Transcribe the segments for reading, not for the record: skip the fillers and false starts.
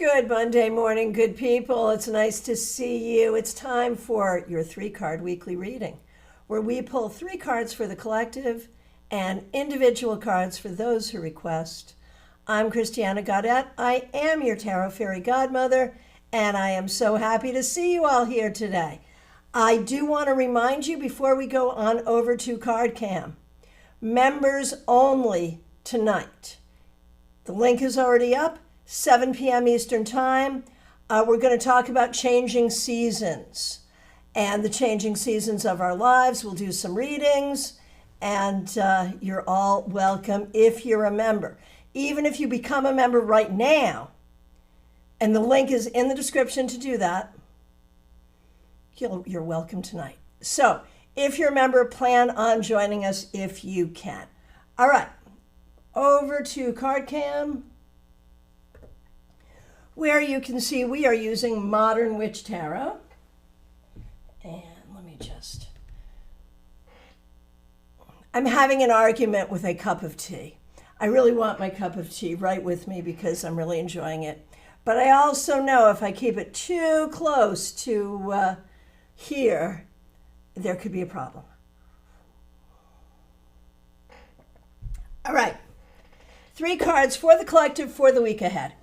Good Monday morning, good people. It's nice to see you. It's time for your 3-card weekly reading, where we pull 3 cards for the collective and individual cards for those who request. I'm Christiana Gaudet. I am your Tarot Fairy Godmother, and I am so happy to see you all here today. I do want to remind you before we go on over to CardCam, members only tonight. The link is already up. 7 p.m. Eastern Time. We're going to talk about changing seasons and the changing seasons of our lives. We'll do some readings, and you're all welcome if you're a member. Even if you become a member right now, and the link is in the description to do that, you're welcome tonight. So if you're a member, plan on joining us if you can. All right, over to CardCam, where you can see we are using Modern Witch Tarot. And let me I'm having an argument with a cup of tea. I really want my cup of tea right with me because I'm really enjoying it. But I also know if I keep it too close to here, there could be a problem. All right, 3 cards for the collective for the week ahead.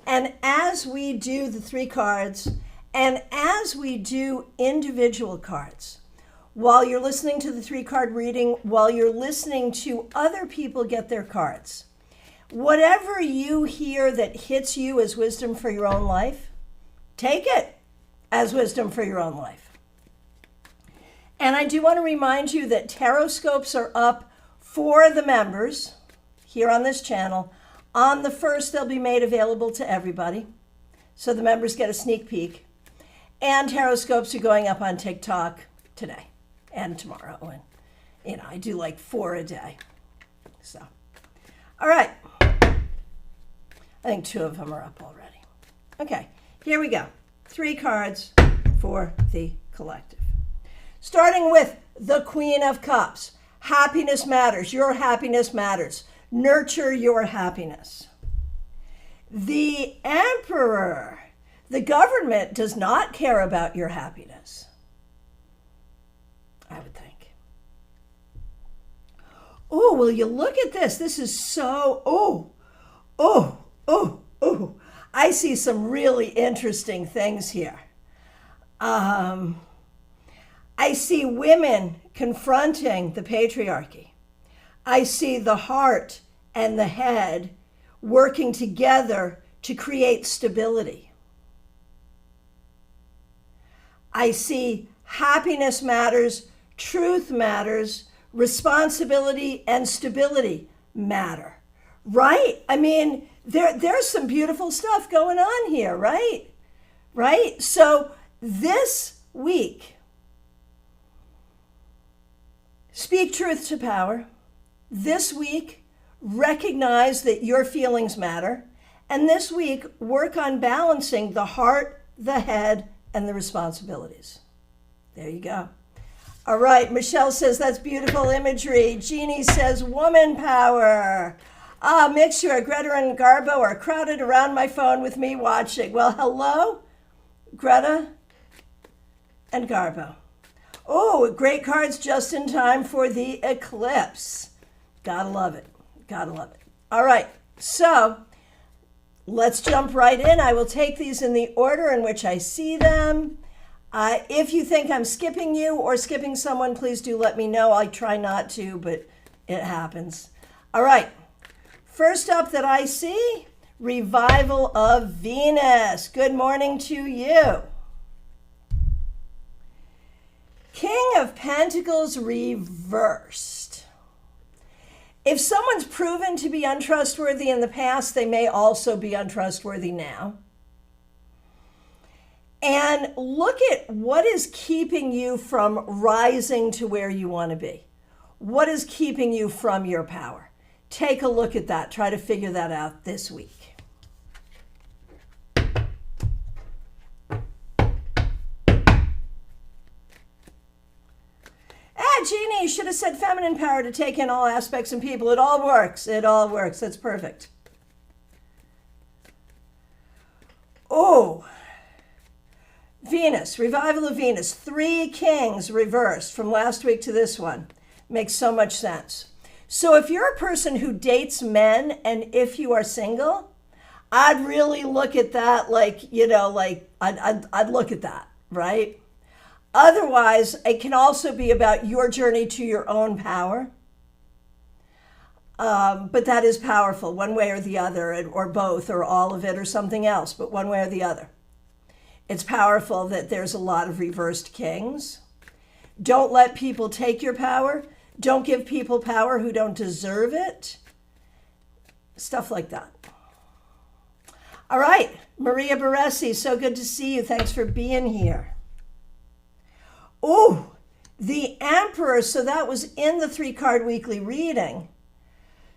And as we do the 3 cards, and as we do individual cards, while you're listening to the 3-card reading, while you're listening to other people get their cards, whatever you hear that hits you as wisdom for your own life, take it as wisdom for your own life. And I do want to remind you that tarot scopes are up for the members here on this channel. On the 1st, they'll be made available to everybody, so the members get a sneak peek. And tarot scopes are going up on TikTok today and tomorrow. And, I do like 4 a day. So, all right. I think 2 of them are up already. Okay, here we go. 3 cards for the collective. Starting with the Queen of Cups. Happiness matters. Your happiness matters. Nurture your happiness. The Emperor. The government does not care about your happiness, I would think. Oh, will you look at this? This is so, I see some really interesting things here. I see women confronting the patriarchy. I see the heart and the head working together to create stability. I see happiness matters, truth matters, responsibility and stability matter, right? I mean, there's some beautiful stuff going on here, right? Right? So this week, speak truth to power. This week, recognize that your feelings matter. And this week, work on balancing the heart, the head, and the responsibilities. There you go. All right, Michelle says that's beautiful imagery. Jeannie says woman power. Mixture, Greta and Garbo are crowded around my phone with me watching. Well, hello, Greta and Garbo. Oh, great cards just in time for the eclipse. Gotta love it. Gotta love it. All right, so let's jump right in. I will take these in the order in which I see them. If you think I'm skipping you or skipping someone, please do let me know. I try not to, but it happens. All right, first up that I see, Revival of Venus. Good morning to you. King of Pentacles reversed. If someone's proven to be untrustworthy in the past, they may also be untrustworthy now. And look at what is keeping you from rising to where you want to be. What is keeping you from your power? Take a look at that. Try to figure that out this week. Jeannie, you should have said feminine power to take in all aspects and people. It all works. It all works. That's perfect. Venus, revival of Venus, 3 kings reversed from last week to this one. Makes so much sense. So if you're a person who dates men and if you are single, I'd really look at that I'd look at that, right? Otherwise, it can also be about your journey to your own power. But that is powerful, one way or the other, or both, or all of it, or something else, but one way or the other. It's powerful that there's a lot of reversed kings. Don't let people take your power. Don't give people power who don't deserve it. Stuff like that. All right, Maria Baresi, so good to see you. Thanks for being here. Ooh, the Emperor. So that was in the 3-card weekly reading.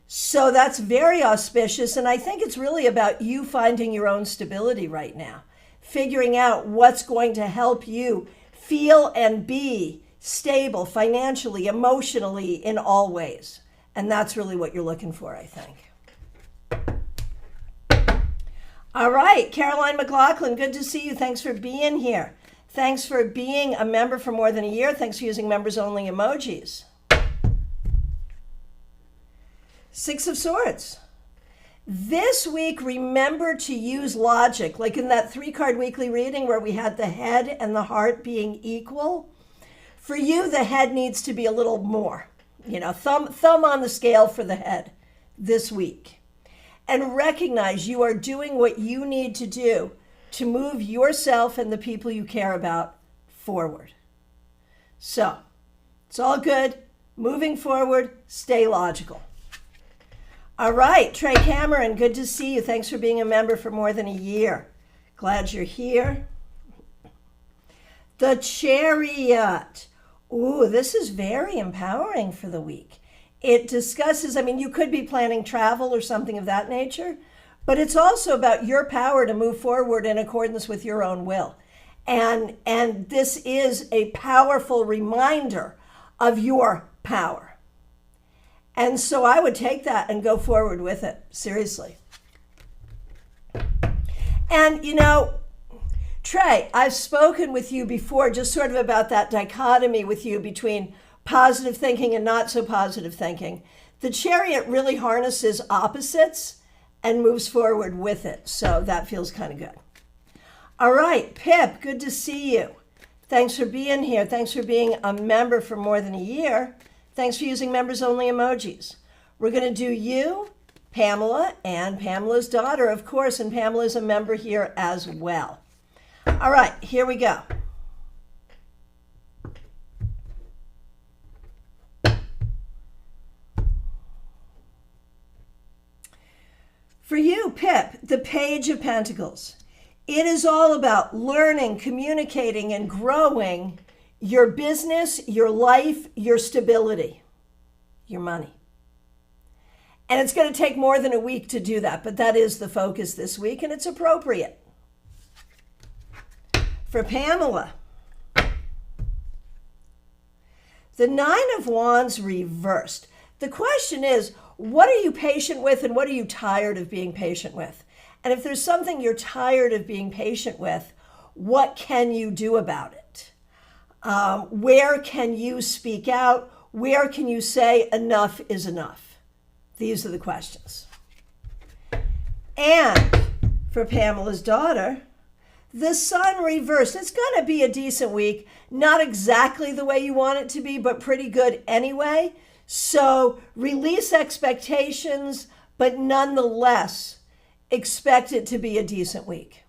So that's very auspicious. And I think it's really about you finding your own stability right now, figuring out what's going to help you feel and be stable financially, emotionally, in all ways. And that's really what you're looking for, I think. All right, Caroline McLaughlin, good to see you. Thanks for being here. Thanks for being a member for more than a year. Thanks for using members-only emojis. 6 of Swords. This week, remember to use logic, like in that 3-card weekly reading where we had the head and the heart being equal. For you, the head needs to be a little more, thumb on the scale for the head this week. And recognize you are doing what you need to do to move yourself and the people you care about forward. So, it's all good. Moving forward, stay logical. All right, Trey Cameron, good to see you. Thanks for being a member for more than a year. Glad you're here. The Chariot. Ooh, this is very empowering for the week. It discusses, you could be planning travel or something of that nature, but it's also about your power to move forward in accordance with your own will. And this is a powerful reminder of your power. And so I would take that and go forward with it, seriously. And, Trey, I've spoken with you before just sort of about that dichotomy with you between positive thinking and not so positive thinking. The Chariot really harnesses opposites and moves forward with it. So that feels kind of good. All right, Pip, good to see you. Thanks for being here. Thanks for being a member for more than a year. Thanks for using members-only emojis. We're going to do you, Pamela, and Pamela's daughter, of course, and Pamela's a member here as well. All right, here we go. For you, Pip, the Page of Pentacles. It is all about learning, communicating, and growing your business, your life, your stability, your money. And it's going to take more than a week to do that, but that is the focus this week, and it's appropriate. For Pamela, the 9 of Wands reversed. The question is, what are you patient with and what are you tired of being patient with? And if there's something you're tired of being patient with, what can you do about it? Where can you speak out? Where can you say enough is enough? These are the questions. And for Pamela's daughter, the Sun reversed. It's going to be a decent week. Not exactly the way you want it to be, but pretty good anyway. So release expectations, but nonetheless, expect it to be a decent week.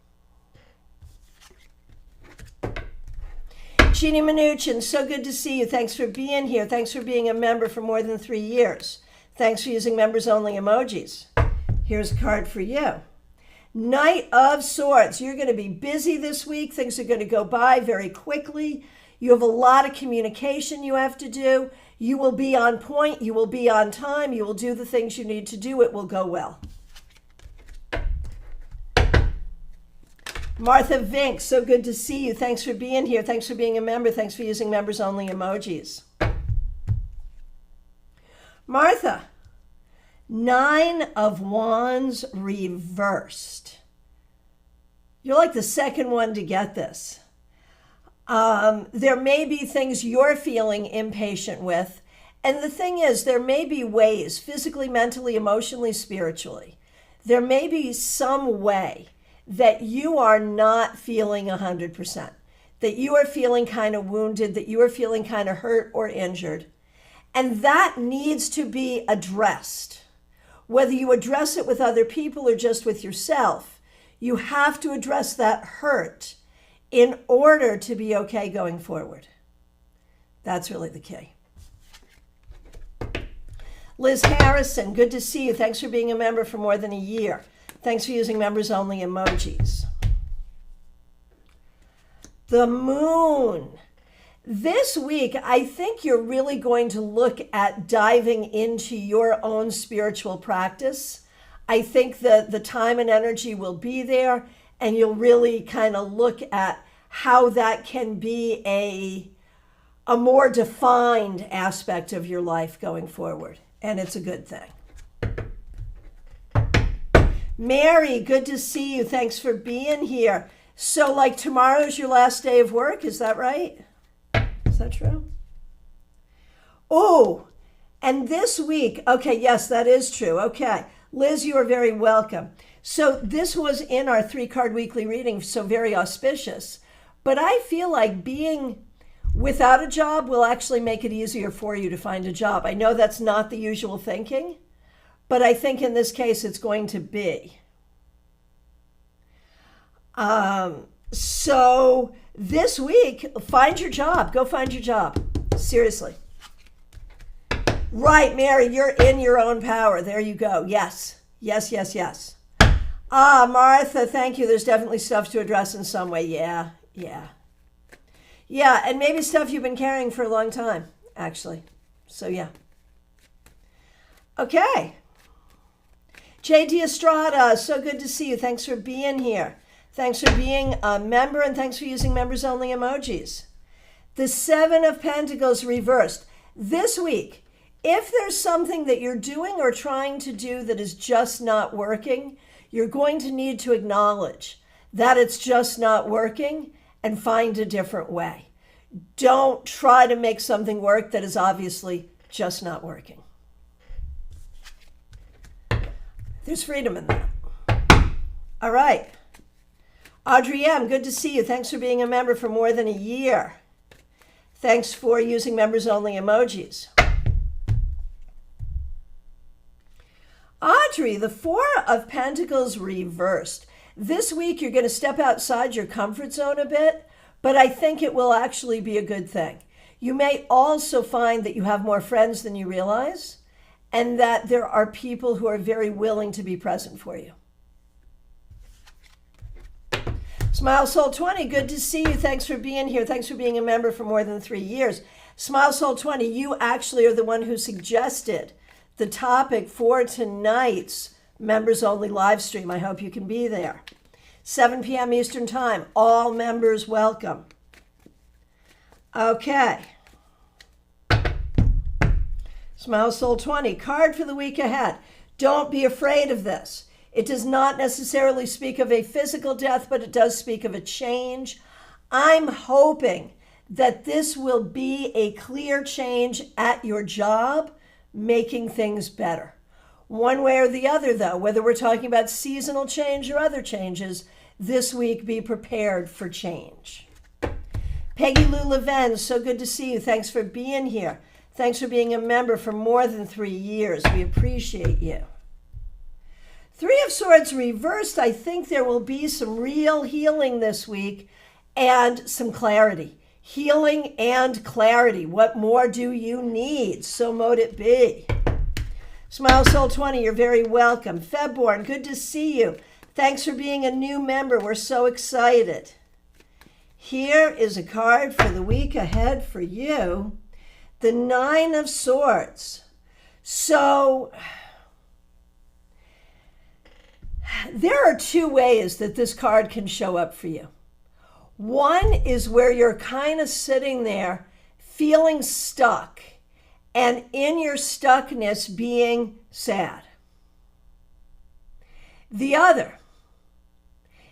Jeannie Mnuchin, so good to see you. Thanks for being here. Thanks for being a member for more than 3 years. Thanks for using members-only emojis. Here's a card for you. Knight of Swords. You're going to be busy this week. Things are going to go by very quickly. You have a lot of communication you have to do. You will be on point. You will be on time. You will do the things you need to do. It will go well. Martha Vink, so good to see you. Thanks for being here. Thanks for being a member. Thanks for using members-only emojis. Martha, 9 of Wands reversed. You're like the second one to get this. There may be things you're feeling impatient with. And the thing is, there may be ways, physically, mentally, emotionally, spiritually, there may be some way that you are not feeling 100%, that you are feeling kind of wounded, that you are feeling kind of hurt or injured. And that needs to be addressed. Whether you address it with other people or just with yourself, you have to address that hurt in order to be okay going forward. That's really the key. Liz Harrison, good to see you. Thanks for being a member for more than a year. Thanks for using members only emojis. The moon. This week, I think you're really going to look at diving into your own spiritual practice. I think the time and energy will be there, and you'll really kind of look at how that can be a more defined aspect of your life going forward. And it's a good thing. Mary, good to see you. Thanks for being here. So, like, tomorrow's your last day of work, is that right? Is that true? Oh, and this week, okay, yes, that is true. Okay, Liz, you are very welcome. So this was in our 3-card weekly reading, so very auspicious. But I feel like being without a job will actually make it easier for you to find a job. I know that's not the usual thinking, but I think in this case it's going to be. So this week, find your job. Go find your job. Seriously. Right, Mary, you're in your own power. There you go. Yes. Yes, yes, yes. Martha, thank you. There's definitely stuff to address in some way. Yeah, yeah. Yeah, and maybe stuff you've been carrying for a long time, actually. So, yeah. Okay. J.D. Estrada, so good to see you. Thanks for being here. Thanks for being a member, and thanks for using members-only emojis. The 7 of Pentacles reversed. This week, if there's something that you're doing or trying to do that is just not working, you're going to need to acknowledge that it's just not working and find a different way. Don't try to make something work that is obviously just not working. There's freedom in that. All right. Audrey M., good to see you. Thanks for being a member for more than a year. Thanks for using members-only emojis. Audrey, the 4 of Pentacles reversed. This week, you're going to step outside your comfort zone a bit, but I think it will actually be a good thing. You may also find that you have more friends than you realize, and that there are people who are very willing to be present for you. Smile Soul 20, good to see you. Thanks for being here. Thanks for being a member for more than 3 years. Smile Soul 20, you actually are the one who suggested the topic for tonight's members only live stream. I hope you can be there. 7 p.m. Eastern Time. All members welcome. Okay. Smile Soul 20, card for the week ahead. Don't be afraid of this. It does not necessarily speak of a physical death, but it does speak of a change. I'm hoping that this will be a clear change at your job, making things better. One way or the other, though, whether we're talking about seasonal change or other changes, this week be prepared for change. Peggy Lou Leven, so good to see you. Thanks for being here. Thanks for being a member for more than 3 years. We appreciate you. 3 of Swords reversed. I think there will be some real healing this week and some clarity. Healing and clarity. What more do you need? So mote it be. Smile Soul 20, you're very welcome. Febborn, good to see you. Thanks for being a new member. We're so excited. Here is a card for the week ahead for you. The 9 of Swords. So there are 2 ways that this card can show up for you. One is where you're kind of sitting there feeling stuck, and in your stuckness being sad. The other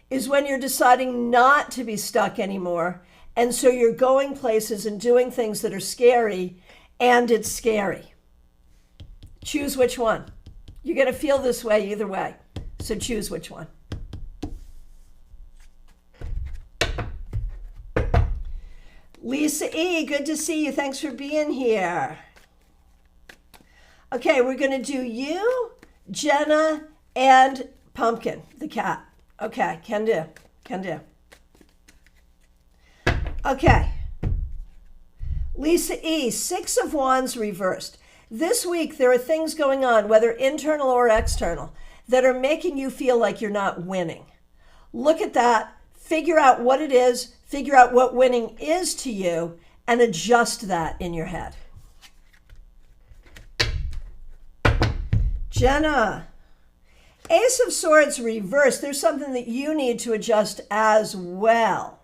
is when you're deciding not to be stuck anymore And so you're going places and doing things that are scary, and it's scary. Choose which one. You're going to feel this way either way. So choose which one. Lisa E., good to see you. Thanks for being here. Okay, we're going to do you, Jenna, and Pumpkin, the cat. Okay, can do. Okay. Lisa E., 6 of Wands reversed. This week, there are things going on, whether internal or external, that are making you feel like you're not winning. Look at that, figure out what it is, figure out what winning is to you, and adjust that in your head. Jenna, Ace of Swords reversed. There's something that you need to adjust as well.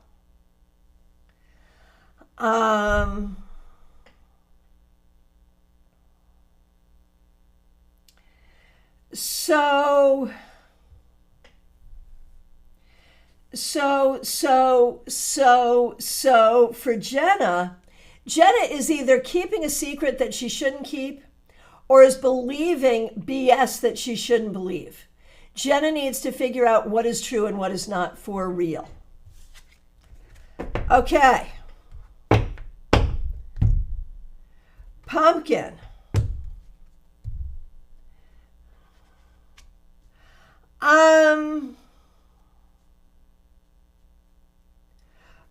So for Jenna is either keeping a secret that she shouldn't keep or is believing BS that she shouldn't believe. Jenna needs to figure out what is true and what is not for real. Okay. Pumpkin.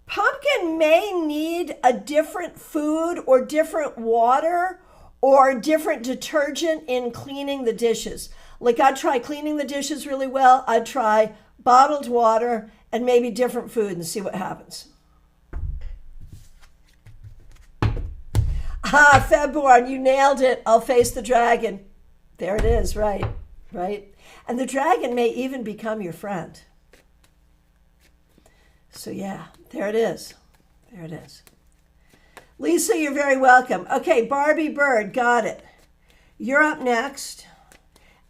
Pumpkin may need a different food or different water or different detergent in cleaning the dishes. Like I'd try cleaning the dishes really well. I'd try bottled water and maybe different food and see what happens. Febborn, you nailed it. I'll face the dragon. There it is, right. And the dragon may even become your friend. So yeah, there it is. Lisa, you're very welcome. Okay, Barbie Bird, got it. You're up next.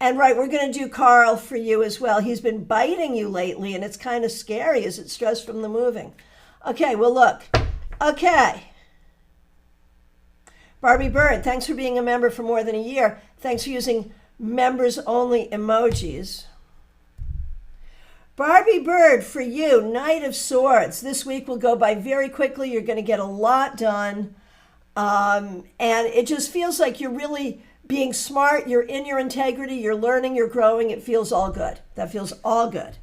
And right, we're going to do Carl for you as well. He's been biting you lately, and it's kind of scary as it's stressed from the moving. Okay, well, look. Okay. Barbie Bird, thanks for being a member for more than a year. Thanks for using members-only emojis. Barbie Bird, for you, Knight of Swords. This week will go by very quickly. You're going to get a lot done. And it just feels like you're really being smart. You're in your integrity. You're learning. You're growing. It feels all good. That feels all good.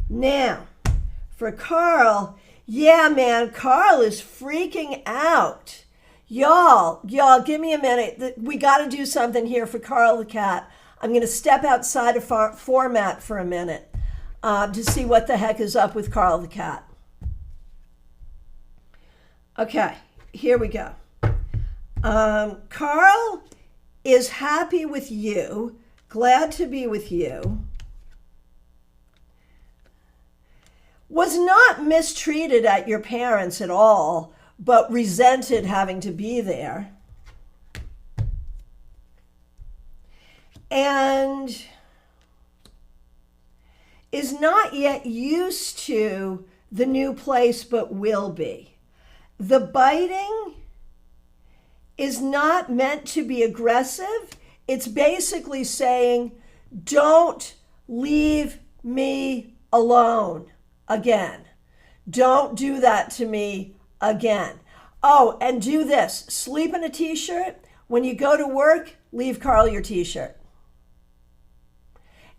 Now, for Carl, yeah, man, Carl is freaking out. Y'all, give me a minute. We got to do something here for Carl the cat. I'm going to step outside of format for a minute. To see what the heck is up with Carl the cat. Okay, here we go. Carl is happy with you, glad to be with you, was not mistreated at your parents at all, but resented having to be there. And is not yet used to the new place, but will be. The biting is not meant to be aggressive. It's basically saying, don't leave me alone again. Don't do that to me again. Oh, and do this. Sleep in a t-shirt. When you go to work, leave Carl your t-shirt.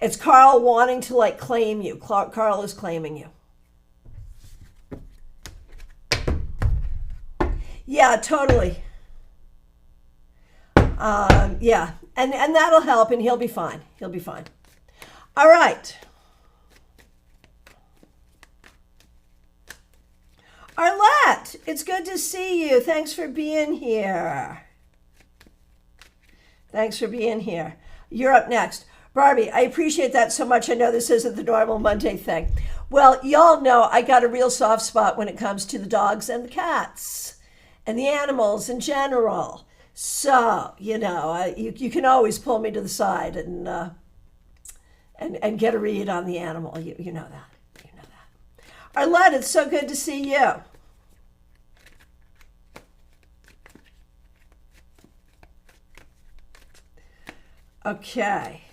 It's Carl wanting to claim you. Carl is claiming you. Yeah, totally. Yeah, and that'll help, and he'll be fine. All right. Arlette, it's good to see you. Thanks for being here. You're up next. Barbie, I appreciate that so much. I know this isn't the normal Monday thing. Well, y'all know I got a real soft spot when it comes to the dogs and the cats and the animals in general. So, you can always pull me to the side and get a read on the animal. You know that. Arlette, it's so good to see you. Okay.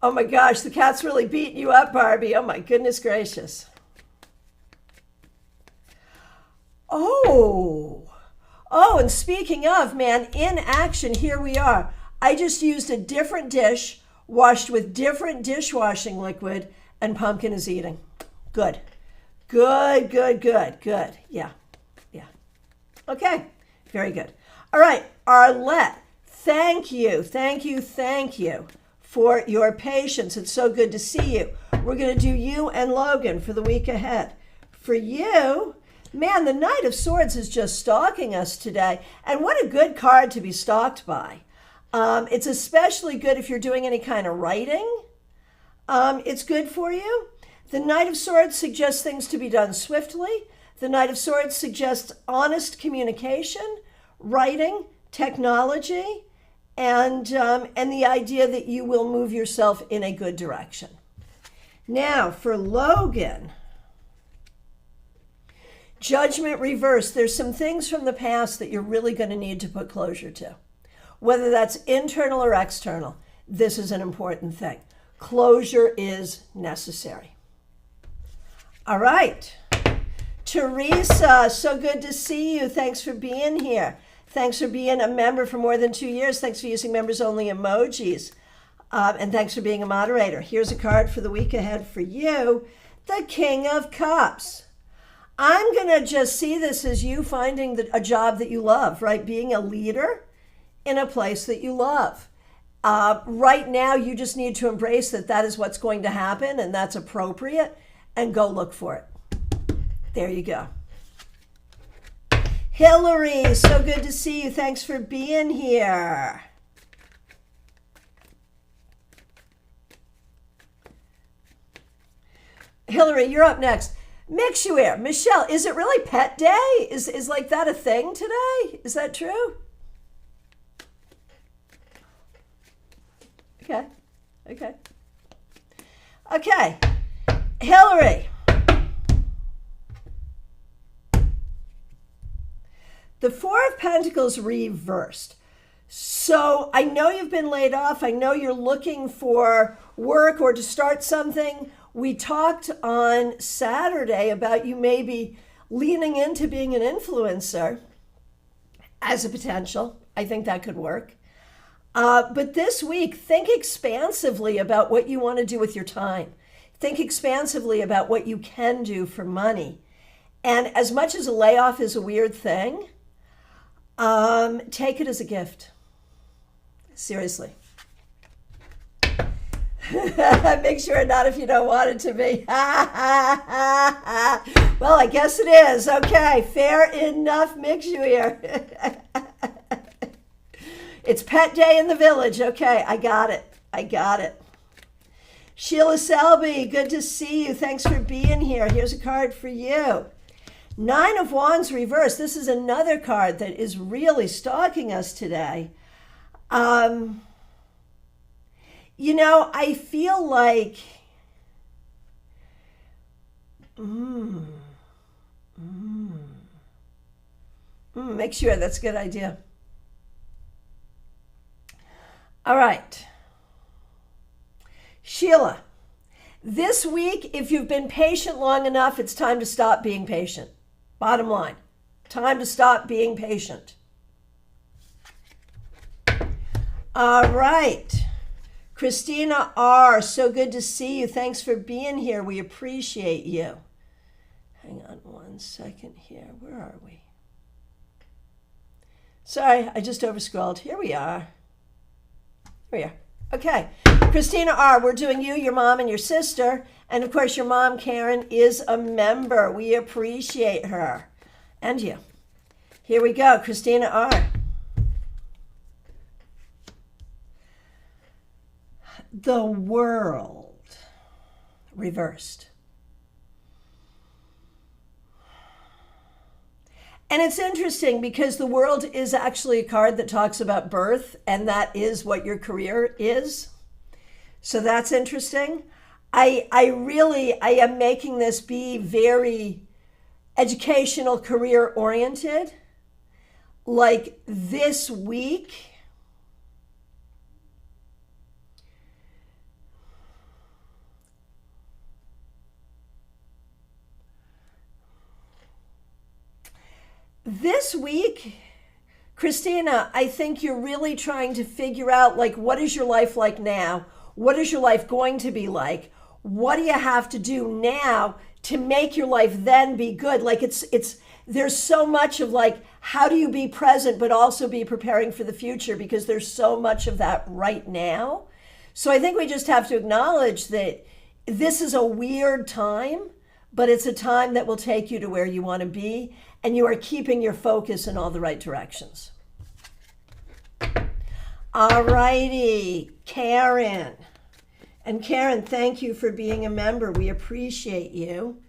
Oh my gosh, the cat's really beating you up, Barbie. Oh my goodness gracious. Oh, and speaking of, man, in action, here we are. I just used a different dish, washed with different dishwashing liquid, and Pumpkin is eating. Good. Good. Yeah. Okay, very good. All right, Arlette, thank you for your patience. It's so good to see you. We're going to do you and Logan for the week ahead. For you, man, the Knight of Swords is just stalking us today. And what a good card to be stalked by. It's especially good if you're doing any kind of writing. It's good for you. The Knight of Swords suggests things to be done swiftly. The Knight of Swords suggests honest communication, writing, technology, and the idea that you will move yourself in a good direction. Now, for Logan, Judgment reversed. There's some things from the past that you're really going to need to put closure to. Whether that's internal or external, this is an important thing. Closure is necessary. All right. Teresa, so good to see you. Thanks for being here. Thanks for being a member for more than 2 years. Thanks for using members-only emojis. And thanks for being a moderator. Here's a card for the week ahead for you, the King of Cups. I'm going to just see this as you finding a job that you love, right? Being a leader in a place that you love. Right now, you just need to embrace that is what's going to happen and that's appropriate, and go look for it. There you go. Hillary, so good to see you. Thanks for being here. Hillary, you're up next. Mixuair, Michelle, is it really Pet Day? Is like that a thing today? Is that true? Okay. Hillary. The Four of Pentacles reversed. So I know you've been laid off. I know you're looking for work or to start something. We talked on Saturday about you maybe leaning into being an influencer as a potential. I think that could work. But this week, think expansively about what you want to do with your time. Think expansively about what you can do for money. And as much as a layoff is a weird thing, take it as a gift. Seriously. Make sure not if you don't want it to be. Well, I guess it is. Okay, fair enough, Mixuair. It's Pet Day in the village. Okay, I got it. Sheila Selby, good to see you. Thanks for being here. Here's a card for you. Nine of Wands reversed. This is another card that is really stalking us today. I feel like make sure that's a good idea. All right. Sheila, this week, if you've been patient long enough, it's time to stop being patient. Bottom line, time to stop being patient. All right. Christina R., so good to see you. Thanks for being here. We appreciate you. Hang on 1 second here. Where are we? Sorry, I just overscrolled. Here we are. Okay. Christina R., we're doing you, your mom, and your sister. And of course, your mom, Karen, is a member. We appreciate her. And you. Here we go. Christina R. The World reversed. And it's interesting because the World is actually a card that talks about birth, and that is what your career is. So that's interesting. I am making this be very educational, career oriented. Like this week, This week, Christina, I think you're really trying to figure out, like, what is your life like now? What is your life going to be like? What do you have to do now to make your life then be good? Like, there's so much of, like, how do you be present but also be preparing for the future, because there's so much of that right now. So I think we just have to acknowledge that this is a weird time, but it's a time that will take you to where you want to be, and you are keeping your focus in all the right directions. All righty, Karen. And Karen, thank you for being a member. We appreciate you.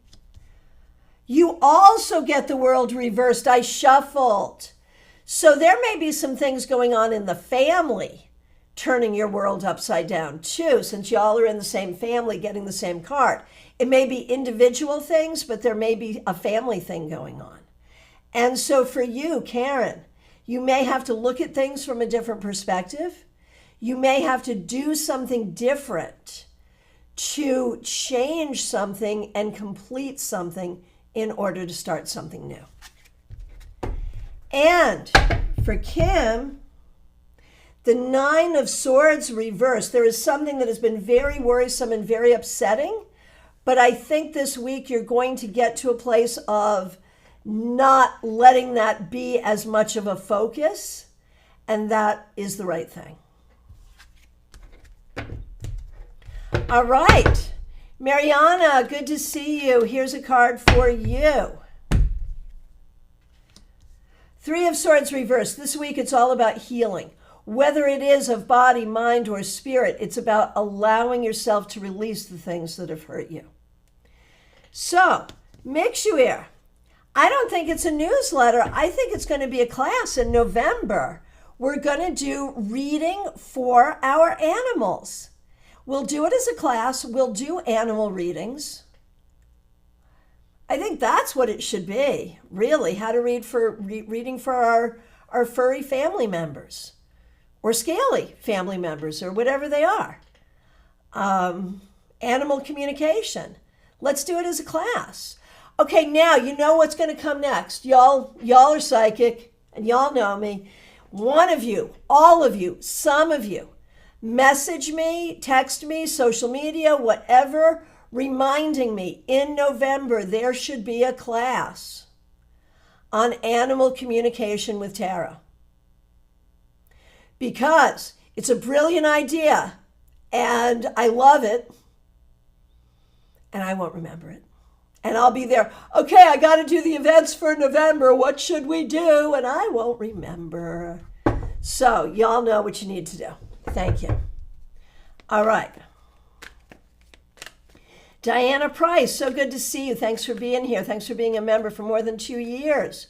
You also get the world reversed. I shuffled. So there may be some things going on in the family turning your world upside down too, since y'all are in the same family getting the same card. It may be individual things, but there may be a family thing going on. And so for you, Karen, you may have to look at things from a different perspective. You may have to do something different to change something and complete something in order to start something new. And for Kim, the 9 of Swords reversed. There is something that has been very worrisome and very upsetting, but I think this week you're going to get to a place of not letting that be as much of a focus, and that is the right thing. All right, Mariana, good to see you. Here's a card for you. 3 of Swords reversed. This week it's all about healing. Whether it is of body, mind, or spirit, it's about allowing yourself to release the things that have hurt you. So, Mixuir, I don't think it's a newsletter. I think it's going to be a class in November. We're going to do reading for our animals. We'll do it as a class. We'll do animal readings. I think that's what it should be, really, how to reading for our furry family members or scaly family members or whatever they are. Animal communication. Let's do it as a class. Okay, now you know what's going to come next. Y'all are psychic, and y'all know me. One of you, all of you, some of you, message me, text me, social media, whatever, reminding me in November there should be a class on animal communication with tarot. Because it's a brilliant idea, and I love it, and I won't remember it. And I'll be there, okay, I got to do the events for November. What should we do? And I won't remember. So y'all know what you need to do. Thank you. All right. Diana Price, so good to see you. Thanks for being here. Thanks for being a member for more than 2 years.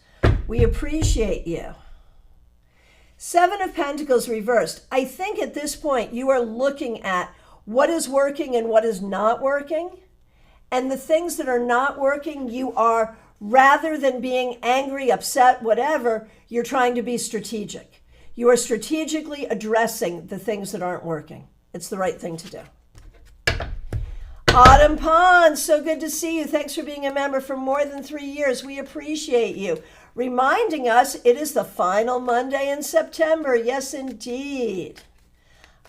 We appreciate you. 7 of Pentacles reversed. I think at this point you are looking at what is working and what is not working. And the things that are not working, you are, rather than being angry, upset, whatever, you're trying to be strategic. You are strategically addressing the things that aren't working. It's the right thing to do. Autumn Pond, so good to see you. Thanks for being a member for more than 3 years. We appreciate you. Reminding us it is the final Monday in September. Yes, indeed.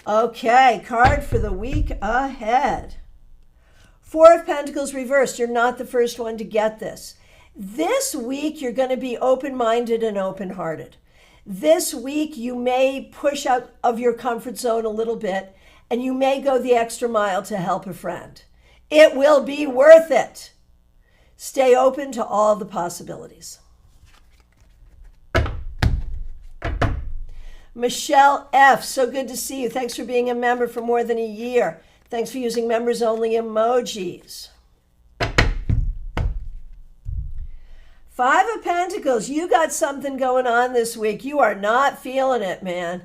Okay, card for the week ahead. 4 of Pentacles reversed. You're not the first one to get this. This week, you're going to be open-minded and open-hearted. This week, you may push out of your comfort zone a little bit, and you may go the extra mile to help a friend. It will be worth it. Stay open to all the possibilities. Michelle F., so good to see you. Thanks for being a member for more than a year. Thanks for using members-only emojis. 5 of Pentacles, you got something going on this week. You are not feeling it, man.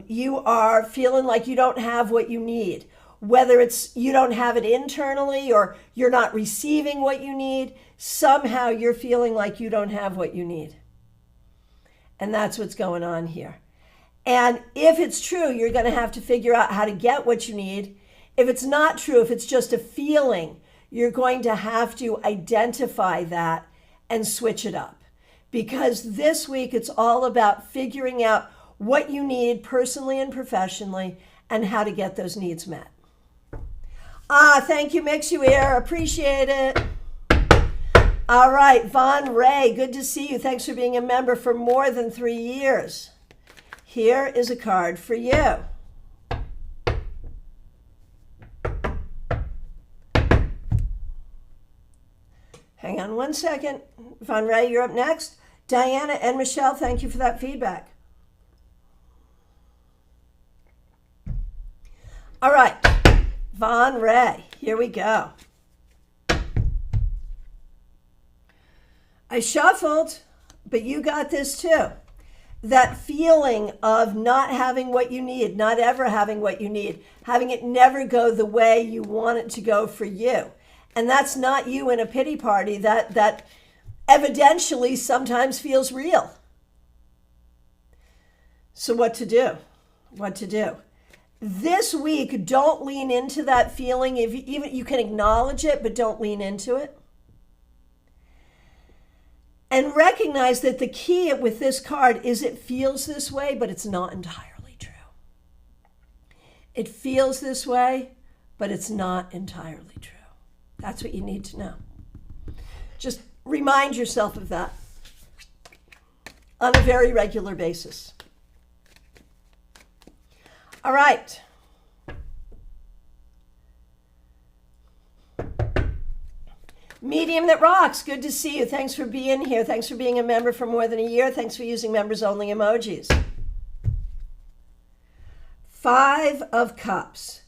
You are feeling like you don't have what you need. Whether it's you don't have it internally or you're not receiving what you need, somehow you're feeling like you don't have what you need. And that's what's going on here. And if it's true, you're going to have to figure out how to get what you need. If it's not true, if it's just a feeling, you're going to have to identify that and switch it up. because this week it's all about figuring out what you need personally and professionally and how to get those needs met. Thank you, Mix You Air. Appreciate it. All right, Von Ray, good to see you. Thanks for being a member for more than 3 years. Here is a card for you. Hang on one second. Von Ray, you're up next. Diana and Michelle, thank you for that feedback. All right, Von Ray, here we go. I shuffled, but you got this too. That feeling of not having what you need, not ever having what you need, having it never go the way you want it to go for you. And that's not you in a pity party. That evidentially sometimes feels real. So what to do? What to do? This week, don't lean into that feeling. If you can acknowledge it, but don't lean into it. And recognize that the key with this card is it feels this way, but it's not entirely true. It feels this way, but it's not entirely true. That's what you need to know. Just remind yourself of that on a very regular basis. All right. Medium that rocks, good to see you. Thanks for being here. Thanks for being a member for more than a year. Thanks for using members only emojis. 5 of Cups.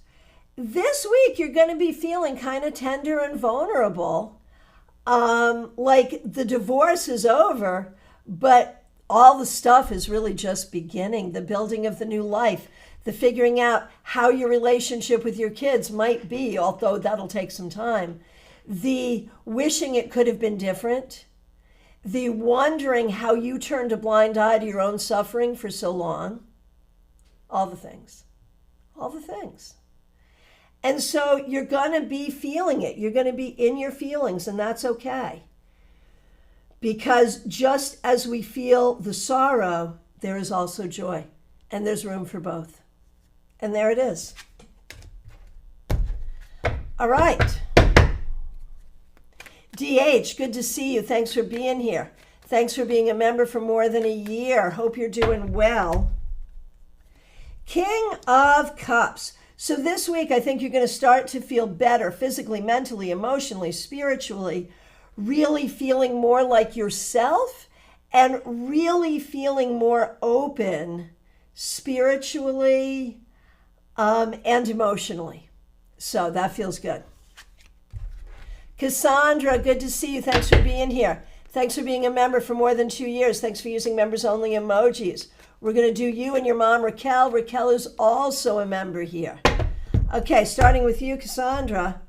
This week, you're going to be feeling kind of tender and vulnerable, like the divorce is over, but all the stuff is really just beginning, the building of the new life, the figuring out how your relationship with your kids might be, although that'll take some time, the wishing it could have been different, the wondering how you turned a blind eye to your own suffering for so long, all the things, all the things. And so you're going to be feeling it. You're going to be in your feelings, and that's okay. Because just as we feel the sorrow, there is also joy, and there's room for both. And there it is. All right. DH, good to see you. Thanks for being here. Thanks for being a member for more than a year. Hope you're doing well. King of Cups. So this week, I think you're going to start to feel better physically, mentally, emotionally, spiritually, really feeling more like yourself and really feeling more open spiritually and emotionally. So that feels good. Cassandra, good to see you. Thanks for being here. Thanks for being a member for more than 2 years. Thanks for using members only emojis. We're going to do you and your mom, Raquel. Raquel is also a member here. Okay, starting with you, Cassandra.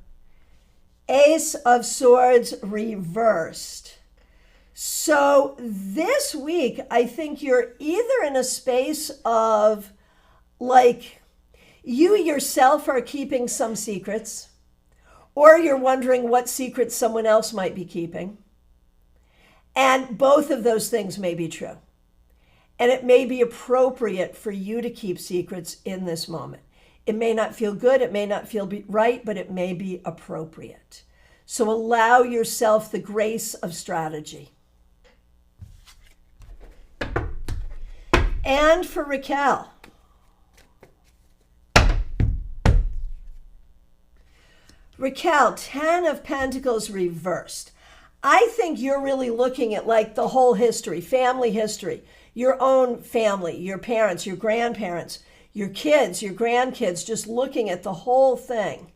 Ace of Swords reversed. So this week, I think you're either in a space of like you yourself are keeping some secrets, or you're wondering what secrets someone else might be keeping. And both of those things may be true. And it may be appropriate for you to keep secrets in this moment. It may not feel good, it may not feel right, but it may be appropriate. So allow yourself the grace of strategy. And for Raquel. Raquel, 10 of Pentacles reversed. I think you're really looking at like the whole history, family history, your own family, your parents, your grandparents, your kids, your grandkids, just looking at the whole thing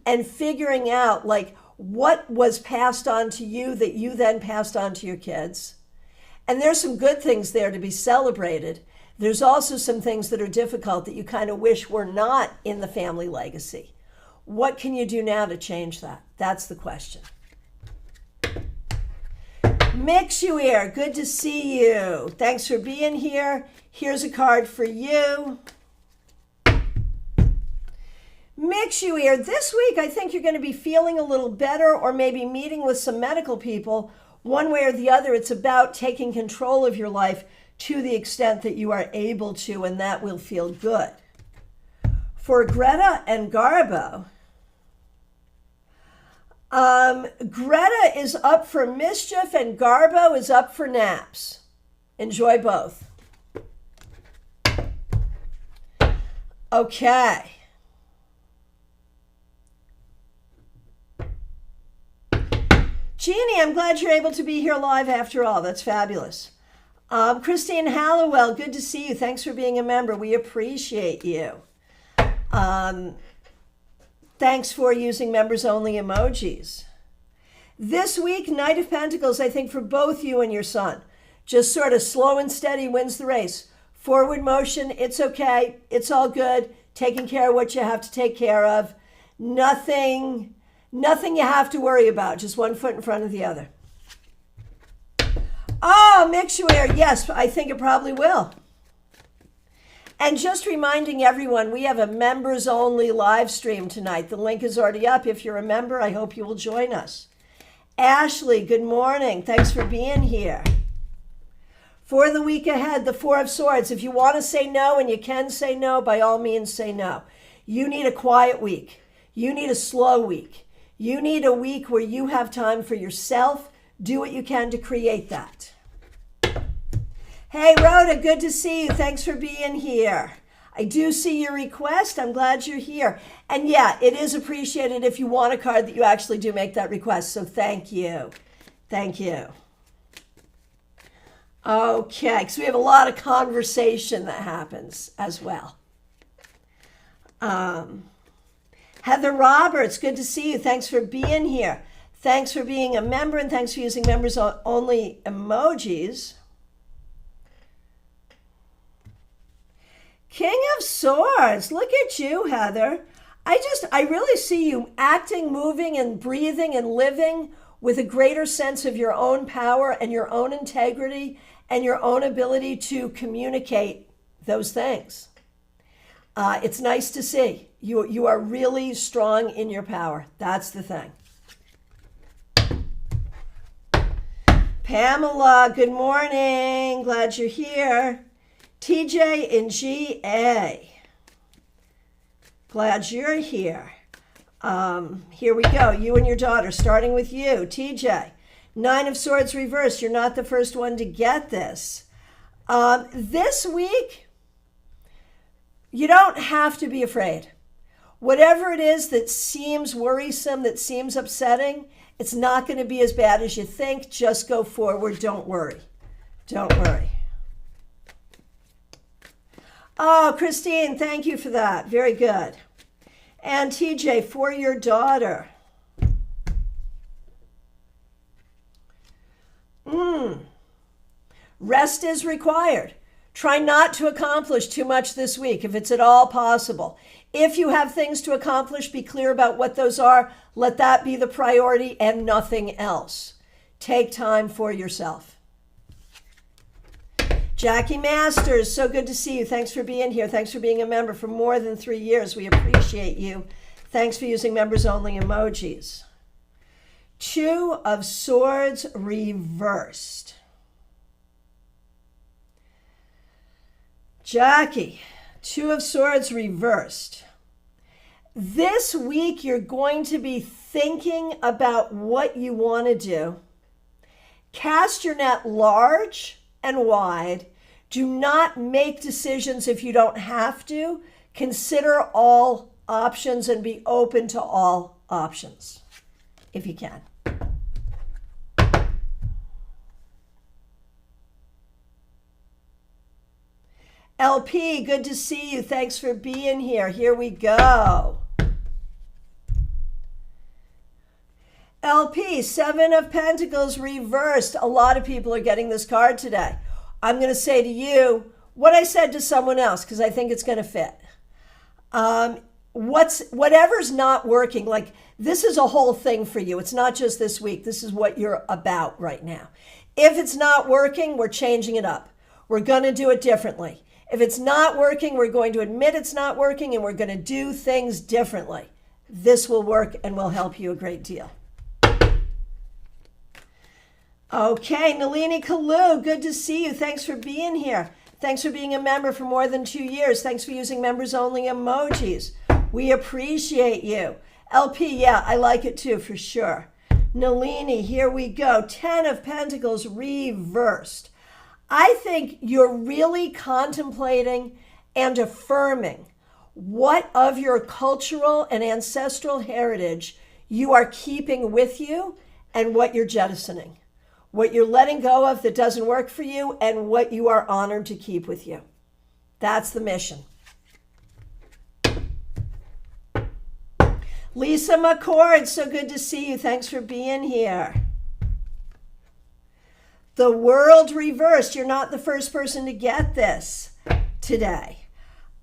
and figuring out like what was passed on to you that you then passed on to your kids. And there's some good things there to be celebrated. There's also some things that are difficult that you kind of wish were not in the family legacy. What can you do now to change that? That's the question. Mix You Air, good to see you. Thanks for being here. Here's a card for you. Mix You Air, this week I think you're going to be feeling a little better or maybe meeting with some medical people one way or the other, it's about taking control of your life to the extent that you are able to, and that will feel good. For Greta and Garbo, Greta is up for mischief and Garbo is up for naps. Enjoy both. Okay. Jeannie, I'm glad you're able to be here live after all. That's fabulous. Christine Hallowell, good to see you. Thanks for being a member. We appreciate you. Thanks for using members only emojis. This week, Knight of Pentacles, I think for both you and your son. Just sort of slow and steady wins the race. Forward motion, it's okay. It's all good. Taking care of what you have to take care of. Nothing you have to worry about. Just one foot in front of the other. Oh, Mixuair, yes, I think it probably will. And just reminding everyone, we have a members only live stream tonight. The link is already up. If you're a member, I hope you will join us. Ashley, good morning. Thanks for being here. For the week ahead, the Four of Swords. If you want to say no and you can say no, by all means say no. You need a quiet week. You need a slow week. You need a week where you have time for yourself. Do what you can to create that. Hey, Rhoda, good to see you. Thanks for being here. I do see your request. I'm glad you're here. And yeah, it is appreciated if you want a card that you actually do make that request. So thank you. Thank you. Okay, because we have a lot of conversation that happens as well. Heather Roberts, good to see you. Thanks for being here. Thanks for being a member and thanks for using members only emojis. King of Swords, look at you, Heather. I really see you acting, moving, and breathing and living with a greater sense of your own power and your own integrity and your own ability to communicate those things. It's nice to see. You are really strong in your power. That's the thing. Pamela, good morning. Glad you're here. TJ in GA. Glad you're here. Here we go. You and your daughter, starting with you. TJ, Nine of Swords reversed. You're not the first one to get this. This week, you don't have to be afraid. Whatever it is that seems worrisome, that seems upsetting, it's not going to be as bad as you think. Just go forward. Don't worry. Don't worry. Oh, Christine, thank you for that. Very good. And TJ, for your daughter. Rest is required. Try not to accomplish too much this week if it's at all possible. If you have things to accomplish, be clear about what those are. Let that be the priority and nothing else. Take time for yourself. Jackie Masters, so good to see you. Thanks for being here. Thanks for being a member for more than 3 years. We appreciate you. Thanks for using members only emojis. Two of Swords reversed. Jackie, Two of Swords reversed. This week, you're going to be thinking about what you want to do. Cast your net large and wide. Do not make decisions if you don't have to. Consider all options and be open to all options, if you can. LP, good to see you. Thanks for being here. Here we go. LP, Seven of Pentacles reversed. A lot of people are getting this card today. I'm going to say to you what I said to someone else because I think it's going to fit. Whatever's not working, like this is a whole thing for you. It's not just this week. This is what you're about right now. If it's not working, we're changing it up. We're going to do it differently. If it's not working, we're going to admit it's not working and we're going to do things differently. This will work and will help you a great deal. Okay, Nalini Kalu, good to see you. Thanks for being here. Thanks for being a member for more than 2 years. Thanks for using members only emojis. We appreciate you. LP, yeah, I like it too, for sure. Nalini, here we go. 10 of Pentacles reversed. I think you're really contemplating and affirming what of your cultural and ancestral heritage you are keeping with you and what you're jettisoning. What you're letting go of that doesn't work for you and what you are honored to keep with you. That's the mission. Lisa McCord, so good to see you. Thanks for being here. The world reversed. You're not the first person to get this today.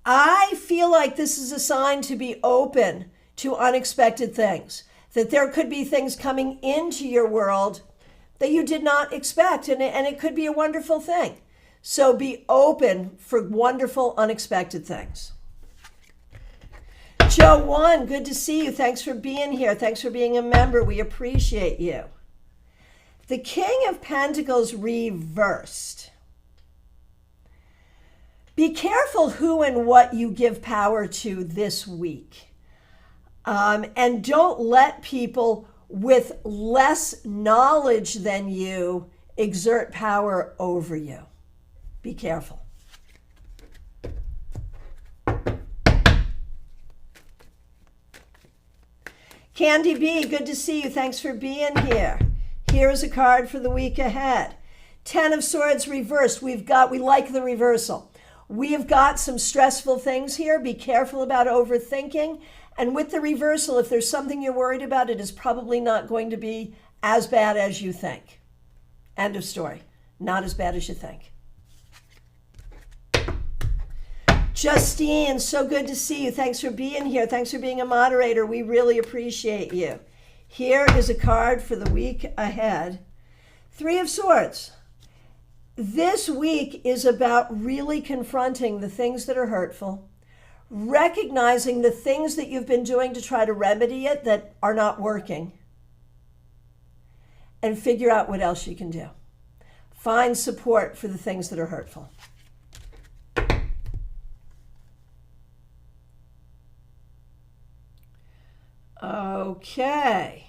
I feel like this is a sign to be open to unexpected things, that there could be things coming into your world that you did not expect, and it could be a wonderful thing. So be open for wonderful, unexpected things. Joe One, good to see you. Thanks for being here. Thanks for being a member. We appreciate you. The King of Pentacles reversed. Be careful who and what you give power to this week. And don't let people with less knowledge than you exert power over you. Be careful. Candy B, good to see you. Thanks for being here. Here is a card for the week ahead. 10 of Swords reversed. We like the reversal. We have got some stressful things here. Be careful about overthinking. And with the reversal, if there's something you're worried about, it is probably not going to be as bad as you think. End of story. Not as bad as you think. Justine, so good to see you. Thanks for being here. Thanks for being a moderator. We really appreciate you. Here is a card for the week ahead. 3 of Swords. This week is about really confronting the things that are hurtful, recognizing the things that you've been doing to try to remedy it that are not working, and figure out what else you can do. Find support for the things that are hurtful. Okay.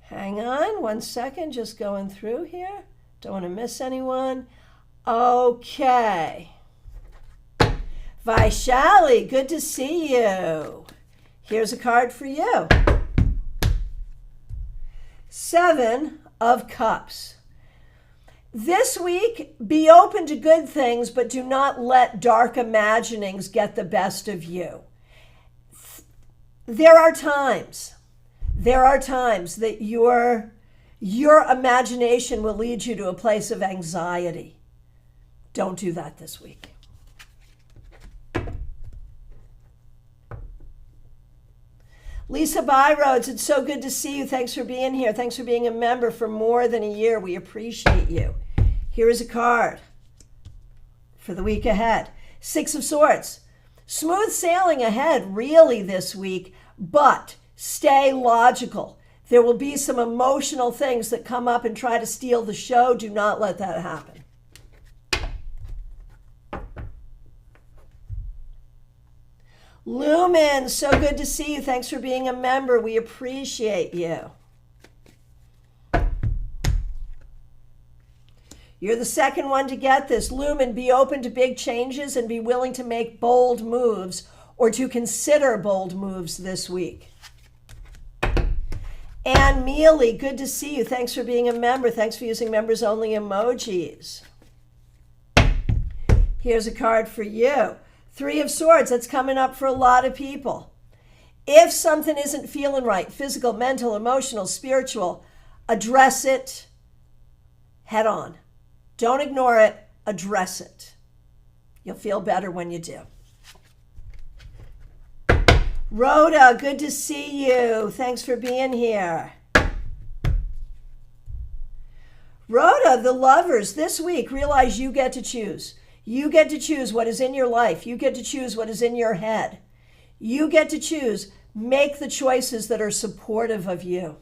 Hang on 1 second, just going through here. Don't want to miss anyone. Okay. Vaishali, good to see you. Here's a card for you. 7 of Cups. This week, be open to good things, but do not let dark imaginings get the best of you. There are times that your imagination will lead you to a place of anxiety. Don't do that this week. Lisa Byroads, it's so good to see you. Thanks for being here. Thanks for being a member for more than a year. We appreciate you. Here is a card for the week ahead. 6 of Swords. Smooth sailing ahead really this week, but stay logical. There will be some emotional things that come up and try to steal the show. Do not let that happen. Lumen, so good to see you. Thanks for being a member. We appreciate you. You're the second one to get this. Lumen, be open to big changes and be willing to make bold moves or to consider bold moves this week. Ann Mealy, good to see you. Thanks for being a member. Thanks for using members only emojis. Here's a card for you. 3 of Swords, that's coming up for a lot of people. If something isn't feeling right, physical, mental, emotional, spiritual, address it head on. Don't ignore it, address it. You'll feel better when you do. Rhoda, good to see you. Thanks for being here. Rhoda, the lovers, this week, realize you get to choose. You get to choose what is in your life. You get to choose what is in your head. You get to choose. Make the choices that are supportive of you.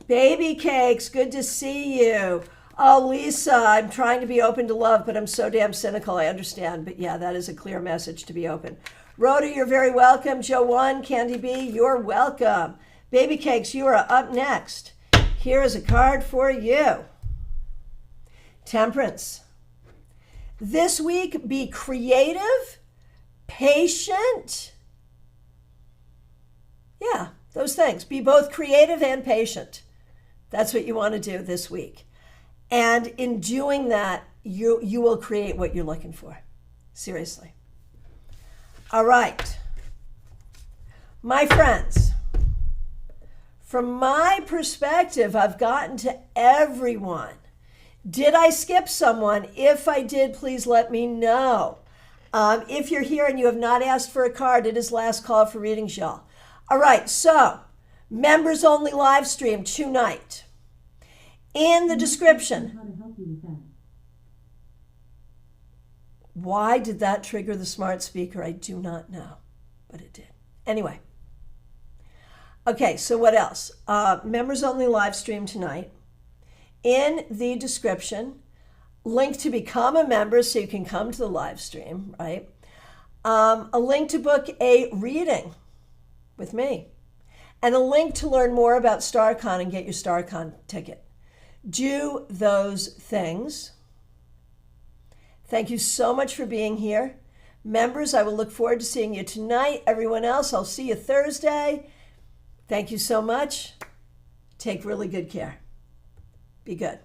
Baby Cakes, good to see you. Oh, Lisa, I'm trying to be open to love, but I'm so damn cynical. I understand. But yeah, that is a clear message to be open. Rhoda, you're very welcome. Joe 1, Candy B, you're welcome. Baby Cakes, you are up next. Here is a card for you. Temperance. This week, be creative, patient. Yeah, those things. Be both creative and patient. That's what you want to do this week. And in doing that, you will create what you're looking for. Seriously. All right. My friends, from my perspective, I've gotten to everyone. Did I skip someone? If I did, please let me know. If you're here and you have not asked for a card, it is last call for readings, y'all. All right, so members only live stream tonight. In the description. Why did that trigger the smart speaker? I do not know, but it did. Anyway. Okay, so what else? Members only live stream tonight. In the description, link to become a member so you can come to the live stream, right? A link to book a reading with me, and a link to learn more about StaarCon and get your StaarCon ticket. Do those things. Thank you so much for being here. Members, I will look forward to seeing you tonight. Everyone else, I'll see you Thursday. Thank you so much. Take really good care. Be good.